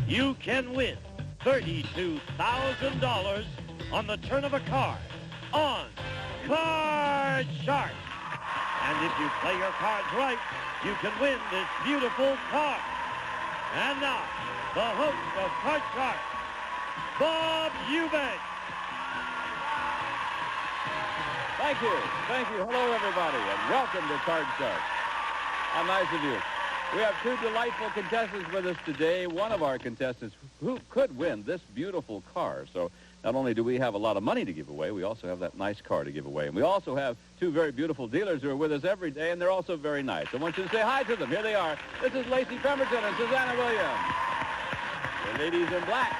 you can win $32,000 on the turn of a card on Card Shark. And if you play your cards right, you can win this beautiful card. And now, the host of Card Shark, Bob Eubanks. Thank you. Thank you. Hello, everybody, and welcome to Card Shark. How nice of you. We have two delightful contestants with us today. One of our contestants who could win this beautiful car. So not only do we have a lot of money to give away, we also have that nice car to give away. And we also have two very beautiful dealers who are with us every day, and they're also very nice. I want you to say hi to them. Here they are. This is Lacey Pemberton and Susanna Williams. The ladies in black.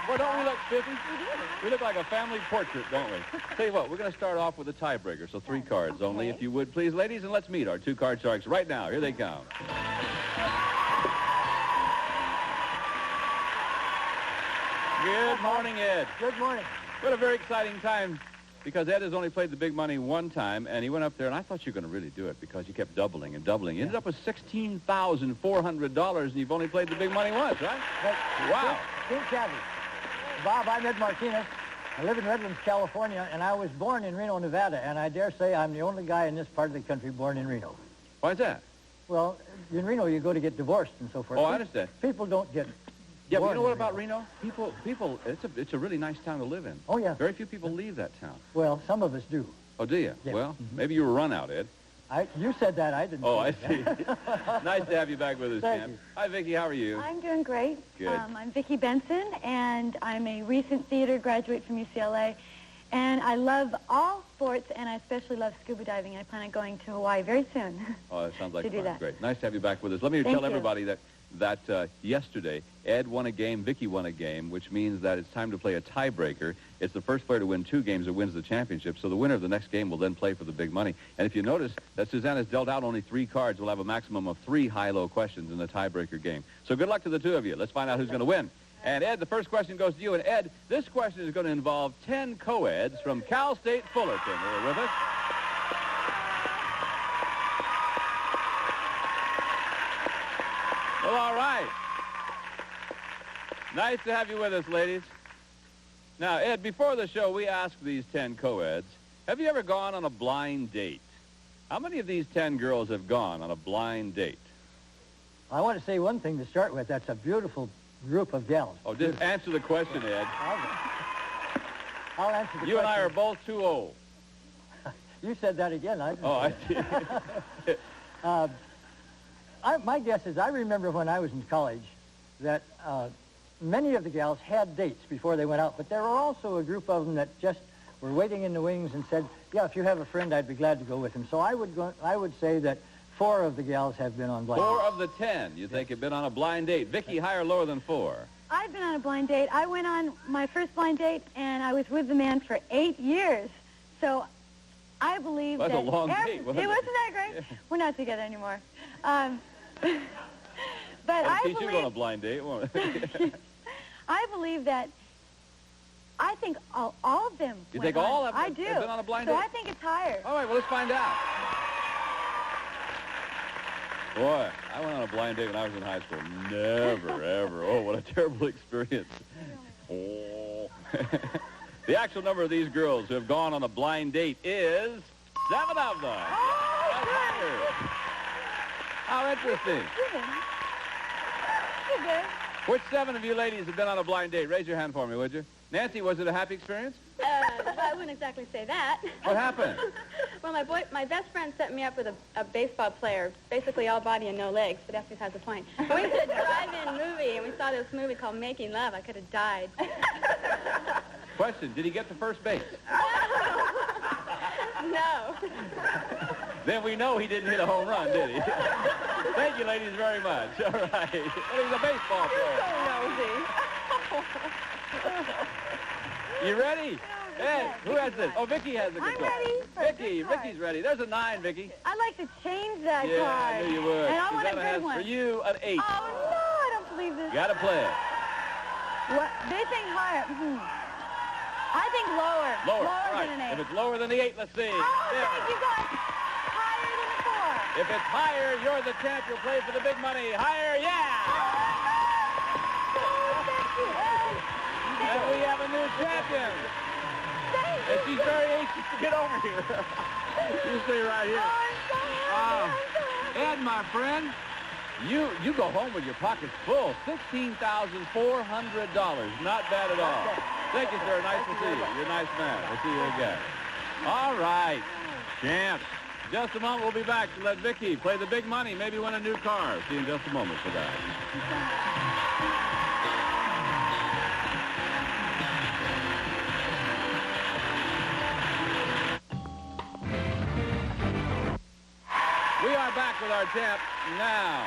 Well, don't we look 50? We look like a family portrait, don't we? Tell you what, we're going to start off with a tiebreaker, so 3 cards only, if you would, please, ladies. And let's meet our 2 card sharks right now. Here they come. Good morning, Ed. Good morning. What a very exciting time, because Ed has only played the big money one time, and he went up there, and I thought you were going to really do it because you kept doubling and doubling. You ended up with $16,400, and you've only played the big money once, right? Wow. Steve Chavez. Bob, I'm Ed Martinez. I live in Redlands, California, and I was born in Reno, Nevada, and I dare say I'm the only guy in this part of the country born in Reno. Why is that? Well, in Reno, you go to get divorced and so forth. Oh, I understand. People don't get Yeah, but you know what in about Reno? People, it's a really nice town to live in. Oh, yeah. Very few people leave that town. Well, some of us do. Oh, do you? Yeah. Well, maybe you were run out, Ed. You said that. I didn't. Oh, I say see. that. Nice to have you back with us, Thank champ. you. Hi, Vickie. How are you? I'm doing great. Good. I'm Vickie Benson, and I'm a recent theater graduate from UCLA. And I love all sports, and I especially love scuba diving. I plan on going to Hawaii very soon. Oh, that sounds like to do fun. that. Great. Nice to have you back with us. Let me Thank tell you. everybody that yesterday, Ed won a game, Vickie won a game, which means that it's time to play a tiebreaker. It's the first player to win 2 games that wins the championship, so the winner of the next game will then play for the big money. And if you notice that Susanna's dealt out only 3 cards, we'll have a maximum of 3 high-low questions in the tiebreaker game. So good luck to the 2 of you. Let's find out who's going to win. And Ed, the first question goes to you. And Ed, this question is going to involve 10 co-eds from Cal State Fullerton who are with us. Well, all right. Nice to have you with us, ladies. Now, Ed, before the show, we asked these 10 co-eds, have you ever gone on a blind date? How many of these 10 girls have gone on a blind date? I want to say one thing to start with. That's a beautiful group of gals. Oh, just answer the question, Ed. I'll answer the question. You and I are both too old. You said that again. I my guess is I remember when I was in college that many of the gals had dates before they went out, but there were also a group of them that just were waiting in the wings and said, yeah, if you have a friend, I'd be glad to go with him. So I would say that 4 of the gals have been on blind dates. 4 of the 10 you think have been on a blind date. Vickie, higher or lower than 4? I've been on a blind date. I went on my first blind date, and I was with the man for 8 years. So I believe That's that... a long date, wasn't it? Wasn't that great? Yeah. We're not together anymore. But That'll I teach believe... you on a blind date, won't it? I believe that... I think all of them You went think on. all of them I do. have been on a blind so date? I think it's higher. All right, well, let's find out. Boy, I went on a blind date when I was in high school. Never, ever. Oh, what a terrible experience. Oh. The actual number of these girls who have gone on a blind date is 7 of them. Oh, good. How interesting. You're good. Which 7 of you ladies have been on a blind date? Raise your hand for me, would you? Nancy, was it a happy experience? Well, I wouldn't exactly say that. What happened? Well, my best friend set me up with a baseball player, basically all body and no legs, but that's besides the point. We went to a drive-in movie, and we saw this movie called Making Love. I could have died. Question, did he get to first base? No. Then we know he didn't hit a home run, did he? Thank you, ladies, very much. All right. Well, he was a baseball player. You ready? Ed, who has this? Oh, Vickie has the I'm control. ready for a good card. Vickie's ready. There's a 9, Vickie. I'd like to change that Yeah, card. I knew you would. And I want a Susanna has good one. for you an 8. Oh, no, I don't believe this. Got to play it. What? They think higher. I think lower. Lower. Lower All right. than an 8. If it's lower than the 8, let's see. Oh, Yeah. thank you, guys. Higher than a 4. If it's higher, you're the champ. You'll play for the big money. Higher, yeah! And we have a new champion. And she's very anxious to get over here. You stay right here. Ed, my friend, you go home with your pockets full. $16,400. Not bad at all. Thank you, sir. Nice to see you. You're a nice man. We'll see you again. All right. Champs. Just a moment. We'll be back to let Vickie play the big money, maybe win a new car. See you in just a moment for that. We are back with our champ now.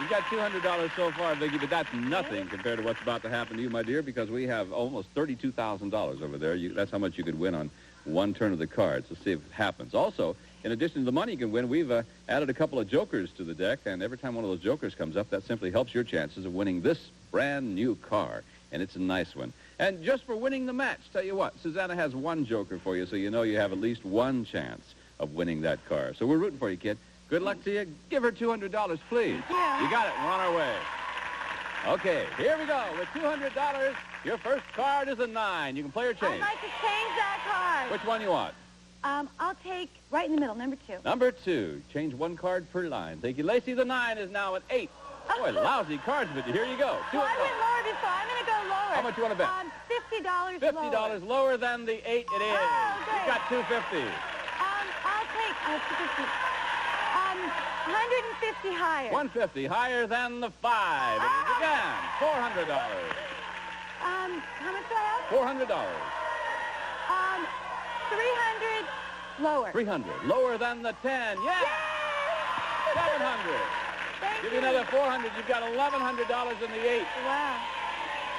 You've got $200 so far, Vickie, but that's nothing compared to what's about to happen to you, my dear, because we have almost $32,000 over there. That's how much you could win on one turn of the cards. Let's see if it happens. Also, in addition to the money you can win, we've added a couple of jokers to the deck, and every time one of those jokers comes up, that simply helps your chances of winning this brand new car, and it's a nice one. And just for winning the match, tell you what, Susanna has one joker for you, so you know you have at least one chance of winning that car. So we're rooting for you, kid. Good luck to you. Give her $200, please. Yeah. You got it. We're on our way. Okay, here we go. With $200, your first card is a 9. You can play or change. I'd like to change that card. Which one you want? I'll take right in the middle, number 2. Number 2. Change one card per line. Thank you, Lacey. The 9 is now an 8. Boy, lousy cards, but here you go. Well, I went lower before. I'm going to go lower. How much you want to bet? $50 $50 lower than the 8 it is. Oh, okay. You've got $250. I'll take 150 higher. 150 higher than the 5. It is again $400. How much do I have? $400. 300 lower. 300 lower than the 10. Yeah. 700. Thank Give you. you another 400. You've got $1,100 in the 8. Wow.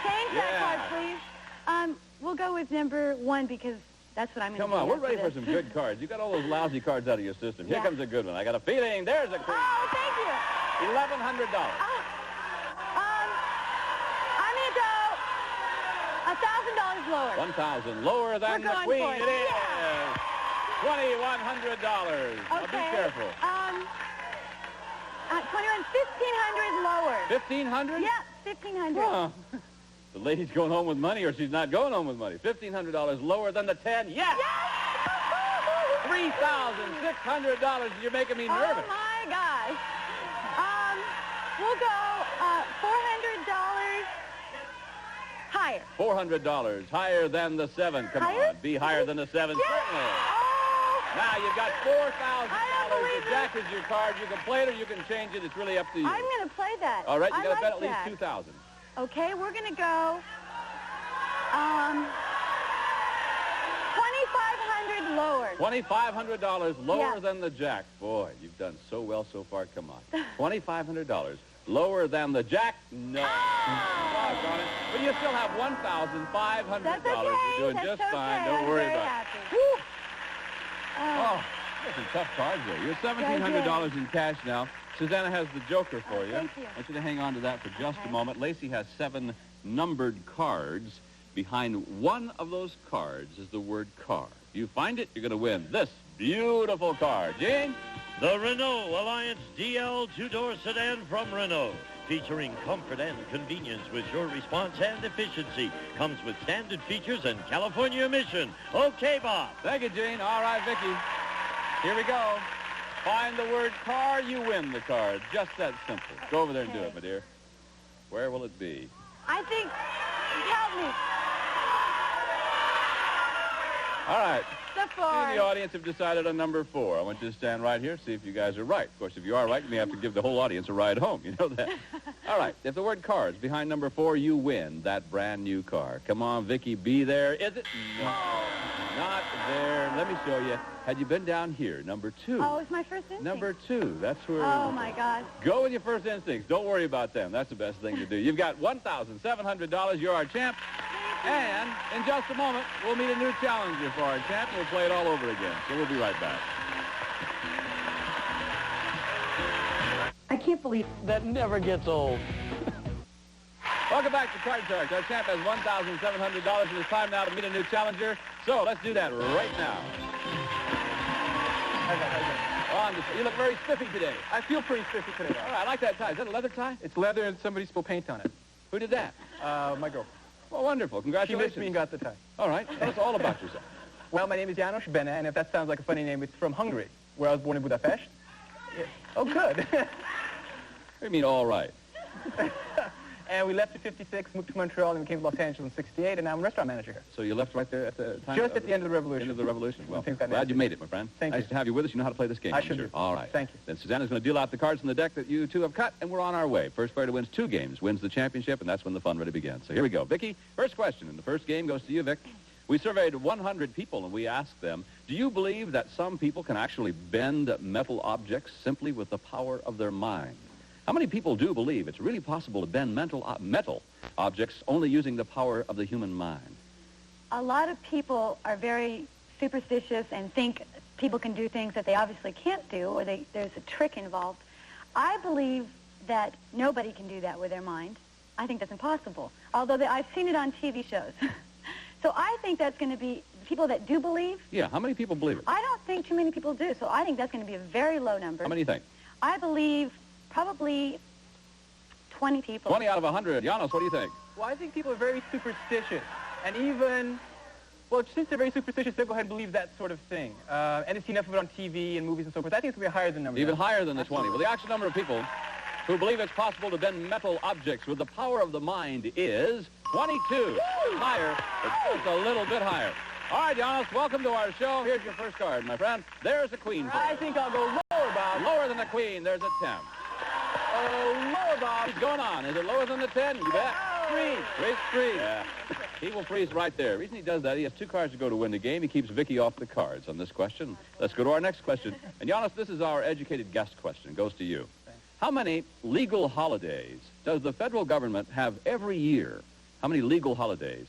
Change that card, please. We'll go with number 1 because that's what I'm going to do. Come on, we're ready for this. some good cards. You got all those lousy cards out of your system. Here Yeah. comes a good one. I got a feeling. There's a cream. Oh, thank you. $1,100. I'm going to go $1,000 lower. 1,000 lower than We're the going queen. for it. It is Yeah. $2,100. Now be careful. 1,500 lower. 1,500? Yeah, 1,500. Huh. The lady's going home with money, or she's not going home with money. $1,500 lower than the 10. Yes! $3,600. You're making me nervous. Oh, my gosh. We'll go $400 higher. $400 higher than the 7. Come Higher? on, be higher than the 7, Yes! certainly. Oh! Now you've got I $4,000. don't believe The jack is your card. You can play it or you can change it. It's really up to you. I'm going to play that. All right, you got to I bet like at least that. 2,000. Okay, we're going to go $2,500 lower. $2,500 lower Yeah. than the jack. Boy, you've done so well so far. Come on. $2,500 lower than the jack? No. Doggone it. But you still have $1,500. That's okay. You're doing That's just okay. fine. Don't I'm worry very about happy. it. Woo! Oh. Oh, there's some tough cards there. You're $1,700 in cash now. Susanna has the joker for you. Thank you. I want you to hang on to that for just a moment. Lacey has 7 numbered cards. Behind one of those cards is the word car. If you find it, you're going to win this beautiful car. Gene? The Renault Alliance DL two-door sedan from Renault. Featuring comfort and convenience with your response and efficiency. Comes with standard features and California emission. Okay, Bob. Thank you, Gene. All right, Vickie. Here we go. Find the word car, you win the card. Just that simple. Go over there and do it, my dear. Where will it be? I think, help me. All right. The You in 4. the audience have decided on number 4. I want you to stand right here, see if you guys are right. Of course, if you are right, you may have to give the whole audience a ride home. You know that. All right. If the word car is behind number 4, you win that brand new car. Come on, Vickie, be there. Is it? No. Not there. Let me show you. Had you been down here, number 2. Oh, it's my first instinct. Number 2. That's where... Oh, my God. Go with your first instincts. Don't worry about them. That's the best thing to do. You've got $1,700. You're our champ. And in just a moment, we'll meet a new challenger for our champ. We'll play it all over again. So we'll be right back. I can't believe That never gets old. Welcome back to Card Sharks. Our champ has $1,700, and it's time now to meet a new challenger. So let's do that right now. You look very spiffy today. I feel pretty spiffy today. All right, I like that tie. Is that a leather tie? It's leather and somebody spilled paint on it. Who did that? My girl. Well, wonderful. She Congratulations. missed me and got the tie. All right. Tell us all about yourself. Well, my name is János Bene, and if that sounds like a funny name, it's from Hungary, where I was born in Budapest. Yeah. Oh, good. What do you mean, all right? And we left in 56, moved to Montreal, and we came to Los Angeles in 68, and now I'm a restaurant manager here. So you left right there at the time? Just at the end of the revolution. End of the revolution. Well, Things got glad nasty. you made it, my friend. Thank nice you. to have you with us. You know how to play this game. I I'm should sure. do. All right. Thank you. Then Susanna's going to deal out the cards from the deck that you two have cut, and we're on our way. First player to wins 2 games wins the championship, and that's when the fun really begins. So here we go. Vicki, first question, and the first game goes to you, Vic. We surveyed 100 people, and we asked them, do you believe that some people can actually bend metal objects simply with the power of their mind? How many people do believe it's really possible to bend metal objects only using the power of the human mind? A lot of people are very superstitious and think people can do things that they obviously can't do, or there's a trick involved. I believe that nobody can do that with their mind. I think that's impossible, although I've seen it on TV shows. So I think that's going to be people that do believe. Yeah, how many people believe it? I don't think too many people do, so I think that's going to be a very low number. How many do you think? I believe probably 20 people. 20 out of 100. János, what do you think? Well, I think people are very superstitious, and even, well, since they're very superstitious, they'll go ahead and believe that sort of thing. And they see enough of it on TV and movies and so forth. I think it's going to be a higher than number. Even higher than the 20. Well, the actual number of people who believe it's possible to bend metal objects with the power of the mind is 22. Higher, but just a little bit higher. All right, János, welcome to our show. Here's your first card, my friend. There's a queen for I you. think I'll go lower, Bob. Lower than the queen. There's a 10. Oh, lower, Bob. What's going on? Is it lower than the 10? You bet. Freeze. Yeah. He will freeze right there. The reason he does that, he has 2 cards to go to win the game. He keeps Vicki off the cards on this question. Let's go to our next question. And János, this is our educated guest question. It goes to you. How many legal holidays does the federal government have every year? How many legal holidays?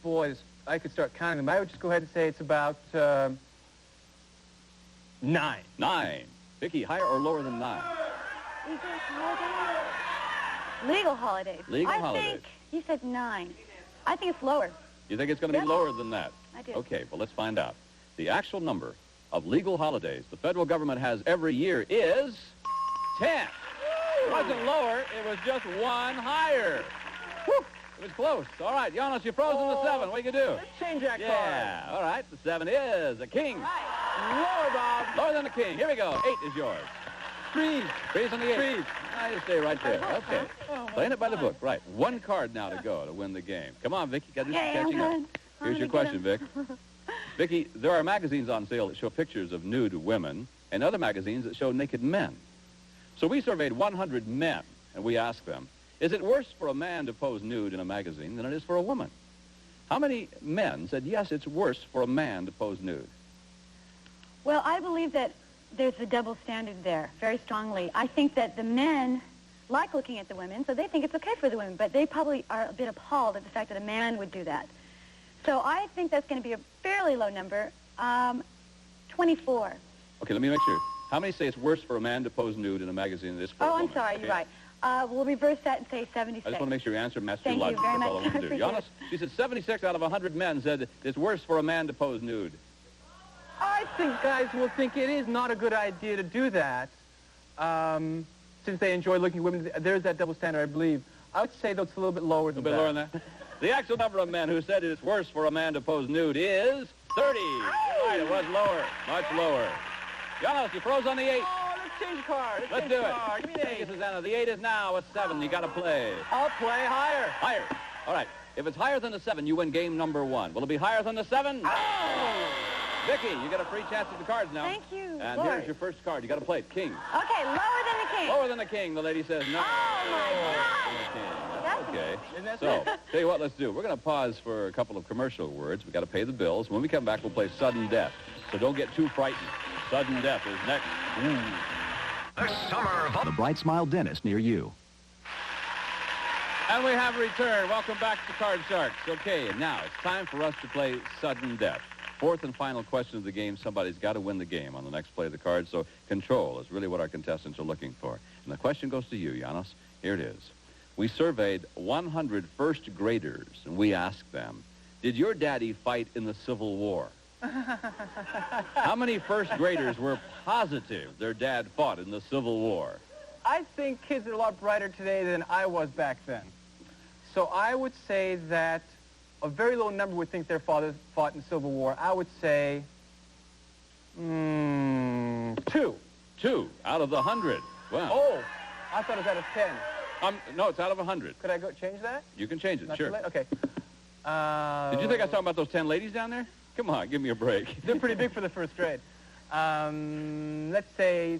Boys, I could start counting them. I would just go ahead and say it's about 9. 9. Vicki, higher or lower than 9? Legal holidays. Legal I holidays. think you said 9. I think it's lower. You think it's going to be Yep. lower than that? I do. Okay, well, let's find out. The actual number of legal holidays the federal government has every year is 10. It wasn't lower. It was just 1 higher. Whew. It was close. All right, János, you froze in the 7. What do you do? Let's change that Yeah, all right. The 7 is a king. card. Lower, Bob. Lower than the king. Here we go. 8 is yours. Freeze. Freeze on the 8. Freeze. I just stay right there. Okay. Playing it by the book. Right. 1 card now to go to win the game. Come on, Vicki. Got this Okay, I'm catching up. done. Here's your question, Vic. Vicki, there are magazines on sale that show pictures of nude women and other magazines that show naked men. So we surveyed 100 men, and we asked them, is it worse for a man to pose nude in a magazine than it is for a woman? How many men said, yes, it's worse for a man to pose nude? Well, I believe that there's a double standard there, very strongly. I think that the men like looking at the women, so they think it's okay for the women, but they probably are a bit appalled at the fact that a man would do that. So I think that's going to be a fairly low number, 24. Okay, let me make sure. How many say it's worse for a man to pose nude in a magazine than it is for a woman? I'm sorry, Okay. you're right. We'll reverse that and say 76. I just want to make sure you answer master Thank you logic. very That's all I much. want to I do. appreciate János, she said 76 out of 100 men said it's worse for a man to pose nude. I think guys will think it is not a good idea to do that. Since they enjoy looking at women, there's that double standard, I believe. I would say, though, it's a little bit lower A than little bit lower than that. The actual number of men who said it's worse for a man to pose nude is 30. Right, it was lower, much lower. János, you froze on the 8. Oh, let's change card. Let's do it. Card. Give me the Thank you, 8. Susanna. The 8 is now a 7. You got to play. I'll play higher. Higher. All right. If it's higher than the 7, you win game number 1. Will it be higher than the 7? Oh! Vicki, you got a free chance at the cards now. Thank you, And Lord. here's your first card. You got to play it. King. Okay, lower than the king. Lower than the king, the lady says no. Oh, my Than God. the king. That's Okay. Isn't that So, tell you what, let's do. We're going to pause for a couple of commercial words. We got to pay the bills. When we come back, we'll play Sudden Death. So don't get too frightened. Sudden Death is next. The summer of the Bright Smile Dentist near you. And we have returned. Welcome back to Card Sharks. Okay, and now it's time for us to play Sudden Death. 4th and final question of the game. Somebody's got to win the game on the next play of the cards. So control is really what our contestants are looking for. And the question goes to you, János. Here it is. We surveyed 100 first graders, and we asked them, did your daddy fight in the Civil War? How many first graders were positive their dad fought in the Civil War? I think kids are a lot brighter today than I was back then. So I would say that a very low number would think their fathers fought in the Civil War. I would say 2. 2 out of the 100. Wow. Oh, I thought it was out of 10. No, it's out of 100. Could I go change that? You can change it, Not sure. too late? Okay. Did you think I was talking about those 10 ladies down there? Come on, give me a break. They're pretty big for the first grade. Let's say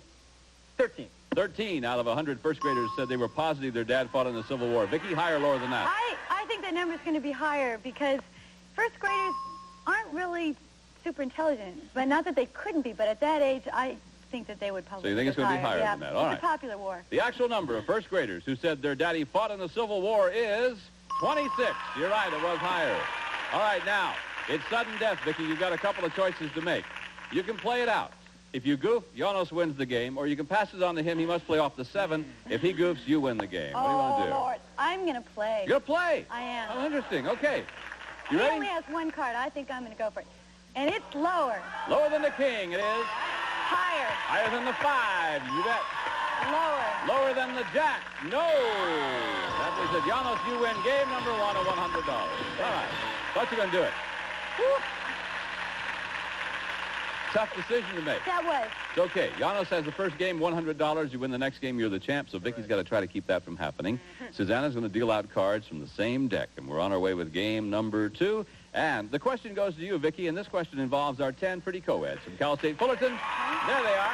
13. 13 out of 100 first graders said they were positive their dad fought in the Civil War. Vicki, higher or lower than that? I think that number's going to be higher because first graders aren't really super intelligent. But not that they couldn't be, but at that age, I think that they would probably So you think it's going to be higher than that? All right. It's a popular war. The actual number of first graders who said their daddy fought in the Civil War is 26. You're right, it was higher. All right, now, it's sudden death, Vicki. You've got a couple of choices to make. You can play it out. If you goof, Janos wins the game, or you can pass it on to him. He must play off the 7. If he goofs, you win the game. What do you want to do? Oh, Lord. I'm going to play. You're going to play? I am. Oh, interesting. Okay. You He ready? only has one card. I think I'm going to go for it. And it's lower. Lower than the king, it is. Higher. Higher than the 5, you bet. Lower. Lower than the jack. No. That means that Janos, you win game number 1 of $100. All right. Thought you were going to do it. Woo. Tough decision to make. That was. It's okay. Janos has the first game, $100. You win the next game, you're the champ. So Vicky's got to try to keep that from happening. Susanna's going to deal out cards from the same deck. And we're on our way with game number 2. And the question goes to you, Vicki. And this question involves our 10 pretty co-eds from Cal State Fullerton. There they are.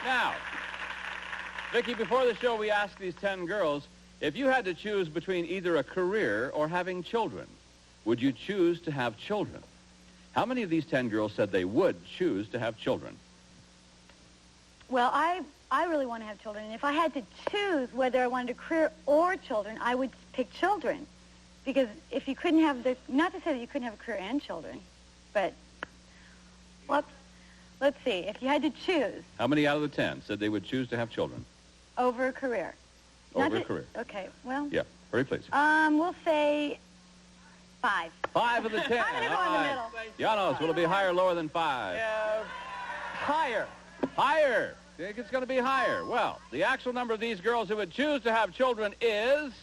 Now, Vicki, before the show, we asked these 10 girls, if you had to choose between either a career or having children, would you choose to have children? How many of these 10 girls said they would choose to have children? Well, I really want to have children. And if I had to choose whether I wanted a career or children, I would pick children. Because if you couldn't have the, not to say that you couldn't have a career and children, but let's see. If you had to choose. How many out of the 10 said they would choose to have children? Over a career. Over a career. Okay, well. Yeah, hurry please. We'll say 5. 5 of the 10. I'm going to go in the middle. Janos, will it be higher or lower than 5? Higher. Higher. Think it's going to be higher. Well, the actual number of these girls who would choose to have children is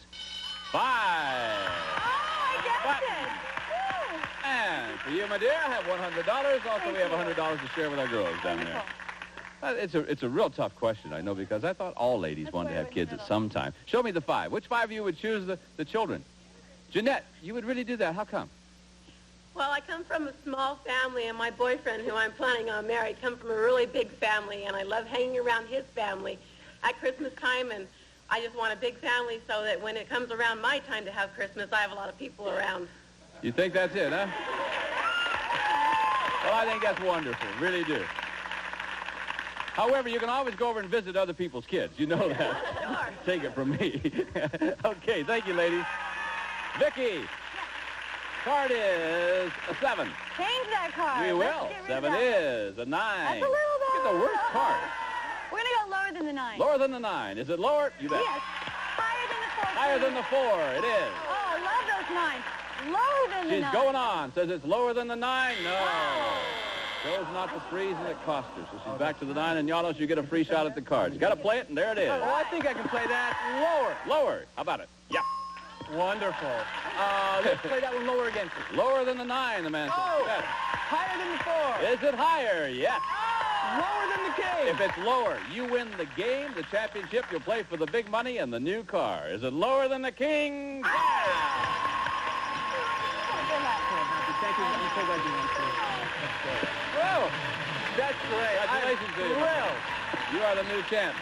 5. Oh, I guessed it. Woo. And for you, my dear, I have $100. Also, we have $100 to share with our girls down there. It's a real tough question, I know, because I thought all ladies wanted to have kids at some time. Show me the 5. Which 5 of you would choose the children? Jeanette, you would really do that. How come? Well, I come from a small family, and my boyfriend, who I'm planning on marrying, comes from a really big family, and I love hanging around his family at Christmas time, and I just want a big family so that when it comes around my time to have Christmas, I have a lot of people around. You think that's it, huh? Well, I think that's wonderful. Really do. However, you can always go over and visit other people's kids. You know that. Sure. Take it from me. Okay, thank you, ladies. Vicki, card is a 7. Change that card. We Let's will. get rid 7 of that. is a 9. That's a little low. Look at the worst card. We're going to go lower than the 9. Lower than the 9. Is it lower? You bet. Yes. Higher than the 4. Higher than the 4. It is. Oh, I love those 9s. Lower than the 9. She's going on. Says it's lower than the 9. No. Chose not the 3s, and it cost her. So she's back to the 9, and Janos, you get a free shot at the cards. You got to play it, and there it is. Oh, I think I can play that lower. Lower. How about it? Yep. Wonderful. Let's play that one lower again. Lower than the 9, the man says. Oh, Yes. higher than the 4. Is it higher? Yes. Lower than the king. If it's lower, you win the game, the championship. You'll play for the big money and the new car. Is it lower than the king? Yeah. Thank you. I'm so glad you won. Well, that's great. Congratulations to you. Thrilled. You are the new champ.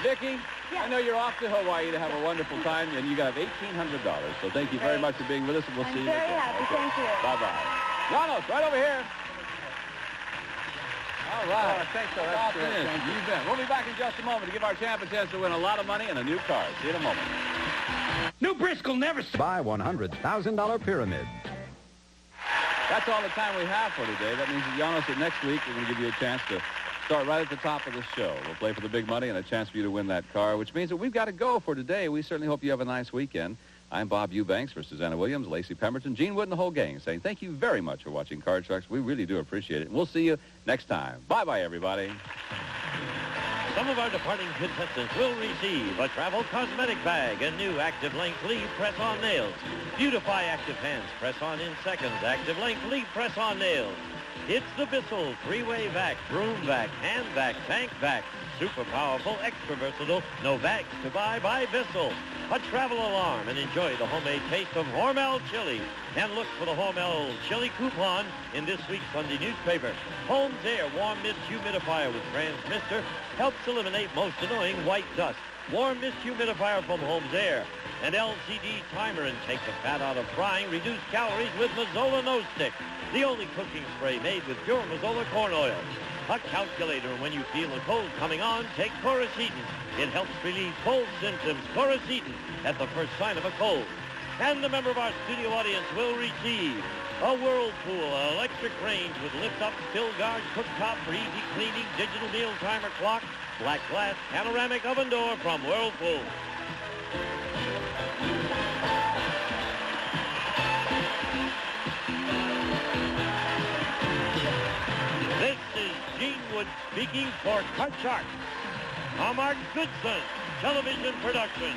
Vicki, Yes. I know you're off to Hawaii to have a wonderful time, and you got $1,800. So thank you very much for being with us, and we'll see you I'm very again. happy. Okay. Thank you. Bye-bye. Janos, right over here. All right. Oh, thanks, sir. That's great. Thank you. You bet. We'll be back in just a moment to give our champ a chance to win a lot of money and a new car. See you in a moment. New Briscoe never... Buy $100,000 pyramid. That's all the time we have for today. That means that Janos, that next week we're going to give you a chance to start right at the top of the show. We'll play for the big money and a chance for you to win that car, which means that we've got to go for today. We certainly hope you have a nice weekend. I'm Bob Eubanks for Susanna Williams, Lacey Pemberton, Gene Wood, and the whole gang saying thank you very much for watching Card Sharks. We really do appreciate it. And we'll see you next time. Bye-bye, everybody. Some of our departing contestants will receive a travel cosmetic bag, a new Active Length Lead Press-On Nails, Beautify Active Hands Press-On in Seconds, Active Length Lead Press-On Nails. It's the Bissell Three-Way Vac, Broom Vac, Hand Vac, Tank Vac, super powerful, extra versatile, no vacs to buy by Bissell. A travel alarm, and enjoy the homemade taste of Hormel chili. And look for the Hormel chili coupon in this week's Sunday newspaper. Home's Air Warm Mist Humidifier with Transmister helps eliminate most annoying white dust. Warm Mist Humidifier from Home's Air. And LCD Timer, and take the fat out of frying. Reduce calories with Mazola Nose Stick, the only cooking spray made with pure Mazola corn oil. A calculator, and when you feel a cold coming on, take Coricidin. It helps relieve cold symptoms. Coricidin at the first sign of a cold. And a member of our studio audience will receive a Whirlpool electric range with lift-up, spill guard, cooktop for easy cleaning, digital meal timer clock, black glass panoramic oven door from Whirlpool. This is Gene Wood speaking for Card Sharks. Mark Goodson, television production.